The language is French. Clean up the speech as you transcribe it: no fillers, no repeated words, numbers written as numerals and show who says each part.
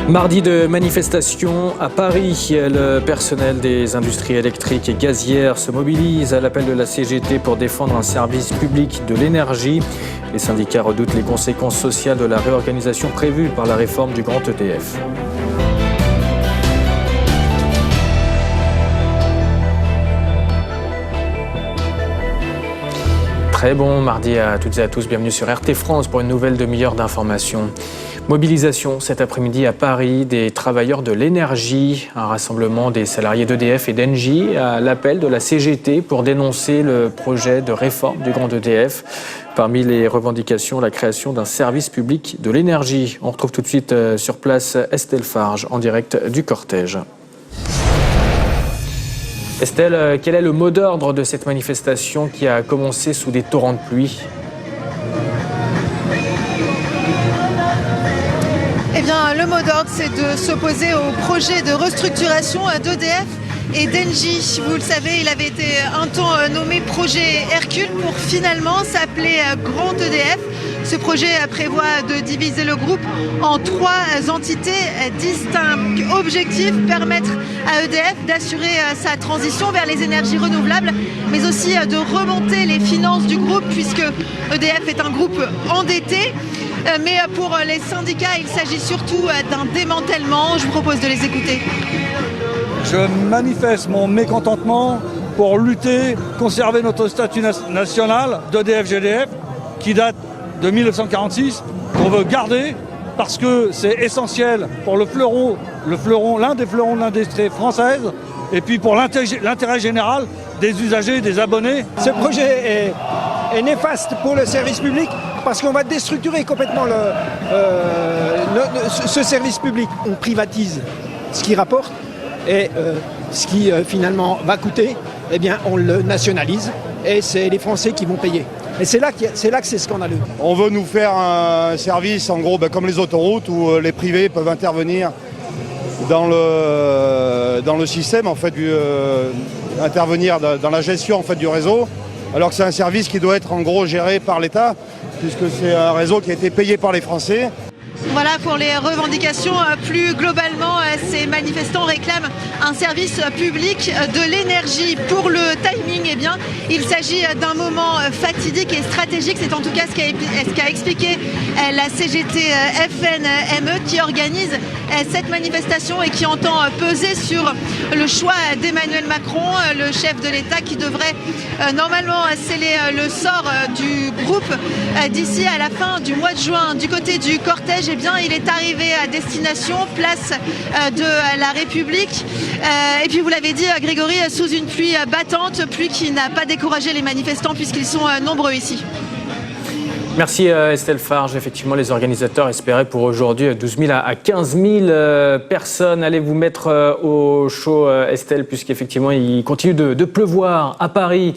Speaker 1: Mardi de manifestation à Paris, le personnel des industries électriques et gazières se mobilise à l'appel de la CGT pour défendre un service public de l'énergie. Les syndicats redoutent les conséquences sociales de la réorganisation prévue par la réforme du grand EDF. Très bon mardi à toutes et à tous, bienvenue sur RT France pour une nouvelle demi-heure d'information. Mobilisation cet après-midi à Paris des travailleurs de l'énergie, un rassemblement des salariés d'EDF et d'Engie à l'appel de la CGT pour dénoncer le projet de réforme du grand EDF. Parmi les revendications, la création d'un service public de l'énergie. On retrouve tout de suite sur place Estelle Farge en direct du cortège. Estelle, quel est le mot d'ordre de cette manifestation qui a commencé sous des torrents de pluie ?
Speaker 2: Eh bien, le mot d'ordre, c'est de s'opposer au projet de restructuration d'EDF et d'Engie. Vous le savez, il avait été un temps nommé projet Hercule pour finalement s'appeler Grand EDF. Ce projet prévoit de diviser le groupe en 3 entités distinctes. Objectif, permettre à EDF d'assurer sa transition vers les énergies renouvelables, mais aussi de remonter les finances du groupe puisque EDF est un groupe endetté. Mais pour les syndicats, il s'agit surtout d'un démantèlement. Je vous propose de les écouter.
Speaker 3: Je manifeste mon mécontentement pour lutter, conserver notre statut national d'EDF-GDF qui date de 1946, qu'on veut garder parce que c'est essentiel pour l'un des fleurons de l'industrie française et puis pour l'intérêt général des usagers, des abonnés.
Speaker 4: Ce projet est néfaste pour le service public parce qu'on va déstructurer complètement ce service public. On privatise ce qui rapporte et ce qui finalement va coûter, eh bien on le nationalise et c'est les Français qui vont payer. Et c'est là que c'est scandaleux.
Speaker 5: On veut nous faire un service en gros comme les autoroutes où les privés peuvent intervenir dans le système en fait, intervenir dans la gestion en fait, du réseau, alors que c'est un service qui doit être en gros géré par l'État puisque c'est un réseau qui a été payé par les Français.
Speaker 2: Voilà pour les revendications. Plus globalement, ces manifestants réclament un service public de l'énergie. Pour le timing, eh bien, il s'agit d'un moment fatidique et stratégique. C'est en tout cas ce qu'a expliqué la CGT FNME qui organise cette manifestation et qui entend peser sur le choix d'Emmanuel Macron, le chef de l'État, qui devrait normalement sceller le sort du groupe d'ici à la fin du mois de juin. Du côté du cortège, eh bien, il est arrivé à destination, place de la République. Et puis vous l'avez dit, Grégory, sous une pluie battante, pluie qui n'a pas découragé les manifestants puisqu'ils sont nombreux ici.
Speaker 1: Merci Estelle Farge. Effectivement, les organisateurs espéraient pour aujourd'hui 12 000 à 15 000 personnes. Allez vous mettre au chaud, Estelle, puisqu'effectivement, il continue de pleuvoir à Paris.